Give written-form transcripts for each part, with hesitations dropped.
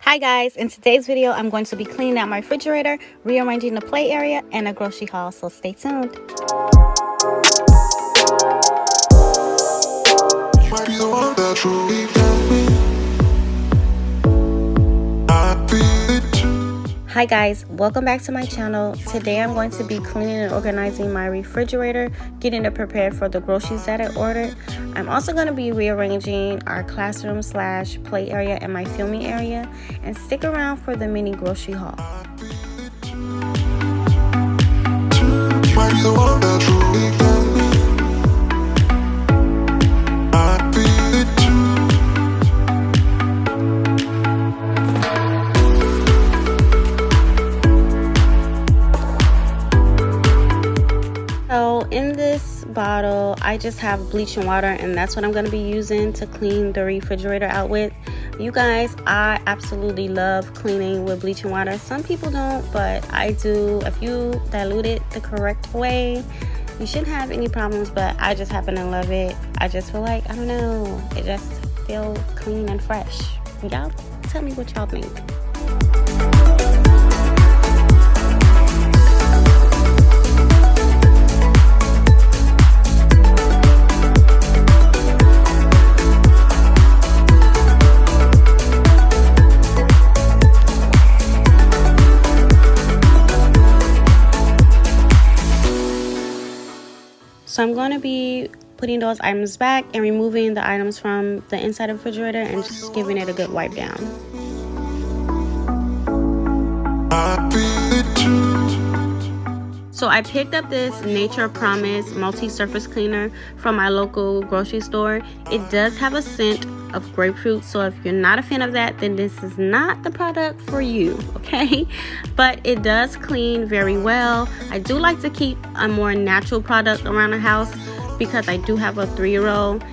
Hi guys, in today's video I'm going to be cleaning out my refrigerator, rearranging the play area, and a grocery haul, so stay tuned. Hi guys, welcome back to my channel. Today I'm going to be cleaning and organizing my refrigerator, getting it prepared for the groceries that I ordered. I'm also going to be rearranging our classroom / play area and my filming area, and stick around for the mini grocery haul. So in this bottle, I just have bleach and water, and that's what I'm going to be using to clean the refrigerator out with. You guys, I absolutely love cleaning with bleach and water. Some people don't, but I do. If you dilute it the correct way, you shouldn't have any problems, but I just happen to love it. I just feel like, I don't know, it just feels clean and fresh. Y'all tell me what y'all think. So I'm going to be putting those items back and removing the items from the inside of the refrigerator and just giving it a good wipe down. So I picked up this Nature Promise multi-surface cleaner from my local grocery store. It does have a scent of grapefruit, so if you're not a fan of that, then this is not the product for you, okay? But it does clean very well. I do like to keep a more natural product around the house because I do have a 3-year-old.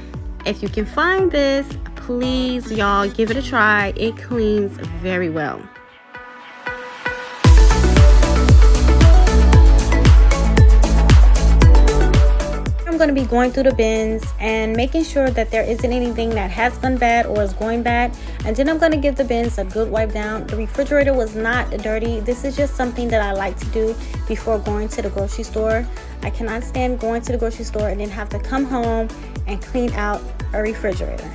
If you can find this, please y'all give it a try. It cleans very well. I'm going to be going through the bins and making sure that there isn't anything that has gone bad or is going bad, and then I'm going to give the bins a good wipe down. The refrigerator was not dirty. This is just something that I like to do before going to the grocery store. I cannot stand going to the grocery store and then have to come home and clean out a refrigerator.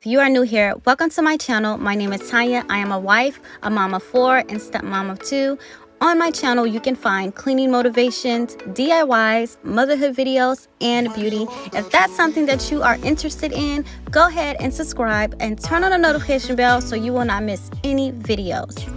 If you are new here, welcome to my channel. My name is Tanya. I am a wife, a mom of 4, and stepmom of 2. On my channel, you can find cleaning motivations, DIYs, motherhood videos, and beauty. If that's something that you are interested in, go ahead and subscribe and turn on the notification bell so you will not miss any videos.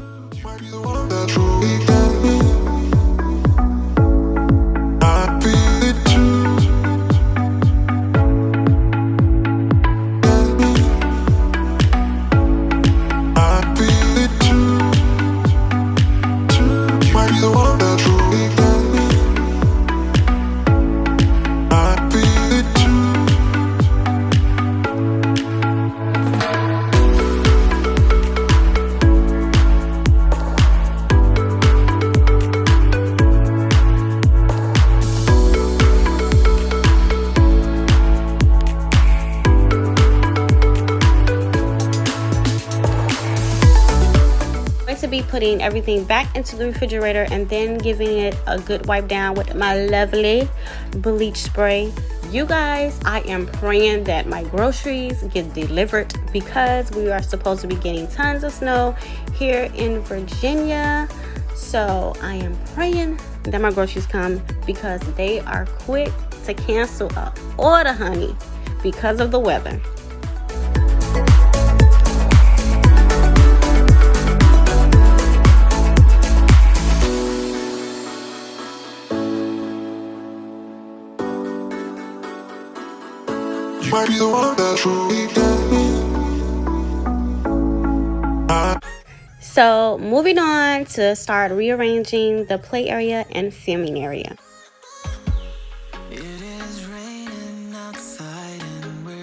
To be putting everything back into the refrigerator and then giving it a good wipe down with my lovely bleach spray. You guys, I am praying that my groceries get delivered because we are supposed to be getting tons of snow here in Virginia. So I am praying that my groceries come because they are quick to cancel an order, honey, because of the weather. So moving on to start rearranging the play area and filming area. It is raining outside and we're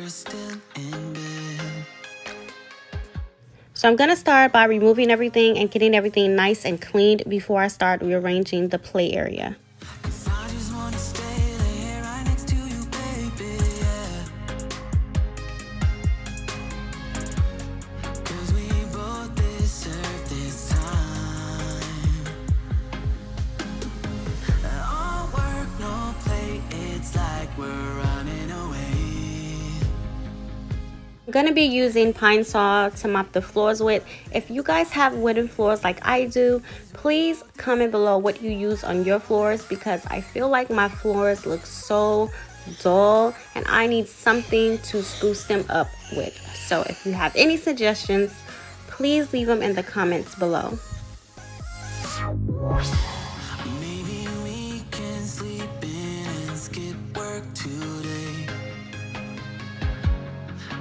So I'm going to start by removing everything and getting everything nice and cleaned before I start rearranging the play area. I'm going to be using pine saw to mop the floors with. If you guys have wooden floors like I do, please comment below what you use on your floors, because I feel like my floors look so dull and I need something to spruce them up with. So if you have any suggestions, please leave them in the comments below. Maybe we can sleep in and skip work today.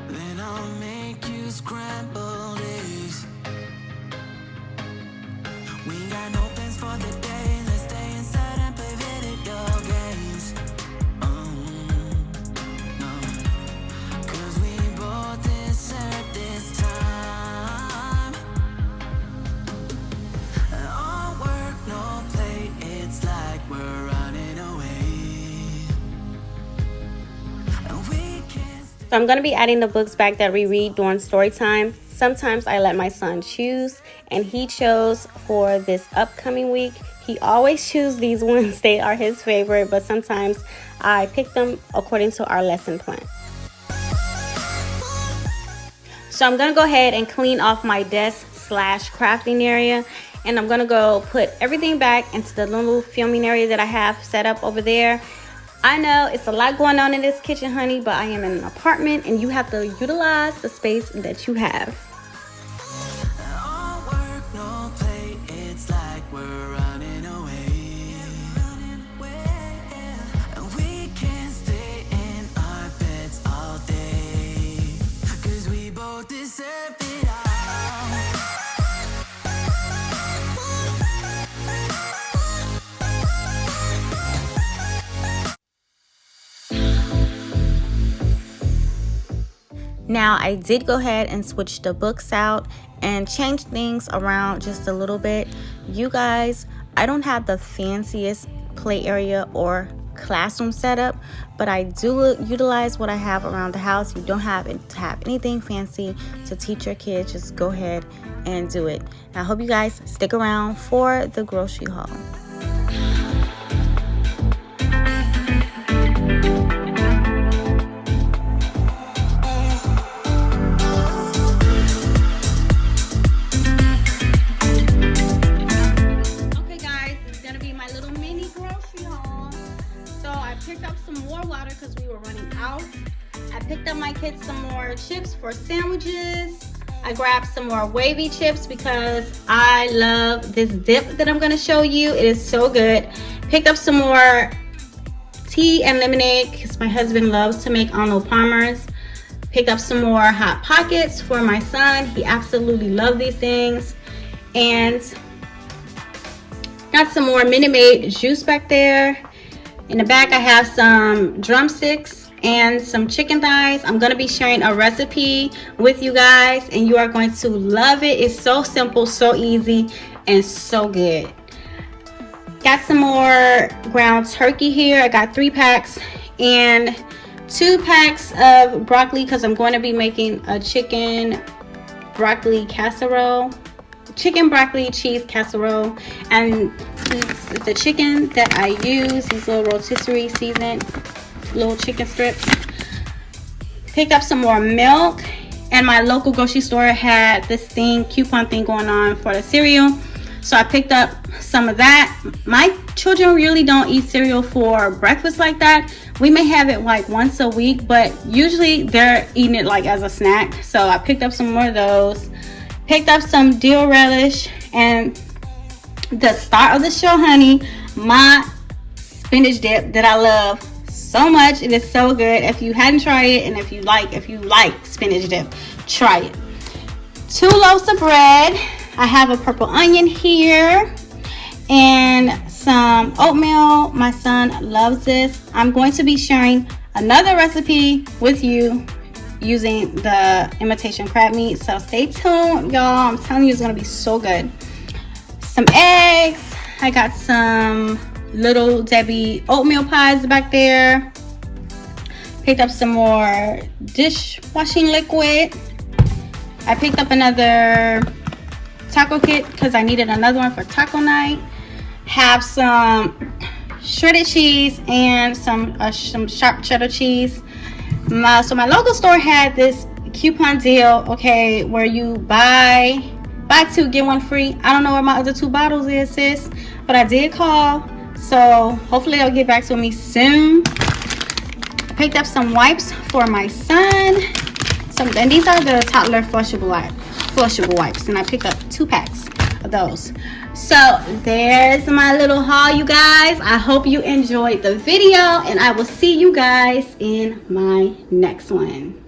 Then I'll make you scrambled eggs. We got no plans for the day. Let's stay inside and play video games. No, 'cause we both deserve this time. All work, no play. It's like we're running away. So I'm going to be adding the books back that we read during story time. Sometimes I let my son choose, and he chose for this upcoming week. He always chooses these ones. They are his favorite, but sometimes I pick them according to our lesson plan. So I'm going to go ahead and clean off my desk / crafting area, and I'm going to go put everything back into the little filming area that I have set up over there. I know it's a lot going on in this kitchen, honey, but I am in an apartment and you have to utilize the space that you have. Now I did go ahead and switch the books out and change things around just a little bit. You guys, I don't have the fanciest play area or classroom setup, but I do utilize what I have around the house. You don't have to have anything fancy to teach your kids. Just go ahead and do it. I hope you guys stick around for the grocery haul. Picked up my kids some more chips for sandwiches. I grabbed some more wavy chips because I love this dip that I'm going to show you. It is so good. Picked up some more tea and lemonade because my husband loves to make Arnold Palmer's. Picked up some more Hot Pockets for my son. He absolutely loves these things. And got some more Minute Maid juice back there. In the back I have some drumsticks and some chicken thighs. I'm going to be sharing a recipe with you guys and you are going to love it. It's so simple, so easy, and so good. Got some more ground turkey here. I got 3 packs and 2 packs of broccoli because I'm going to be making a chicken broccoli casserole. Chicken broccoli cheese casserole. And the chicken that I use, these little rotisserie seasoned little chicken strips. Picked up some more milk, and my local grocery store had this coupon thing going on for the cereal, so I picked up some of that. My children really don't eat cereal for breakfast like that. We may have it like once a week, but usually they're eating it like as a snack, so I picked up some more of those. Picked up some dill relish, and the star of the show, honey, my spinach dip that I love so much. It is so good. If you hadn't tried it, and if you like spinach dip, try it. 2 loaves of bread. I have a purple onion here and some oatmeal. My son loves this. I'm going to be sharing another recipe with you using the imitation crab meat. So stay tuned, y'all. I'm telling you, it's gonna be so good. Some eggs. I got some Little Debbie oatmeal pies back there. Picked up some more dishwashing liquid. I picked up another taco kit because I needed another one for taco night. Have some shredded cheese and some sharp cheddar cheese. So my local store had this coupon deal, okay, where you buy 2 get 1 free. I don't know where my other 2 bottles is, sis, but I did call, so hopefully they'll get back to me soon. I picked up some wipes for my son. And these are the toddler flushable wipes, and I picked up 2 packs of those. So there's my little haul, you guys. I hope you enjoyed the video, and I will see you guys in my next one.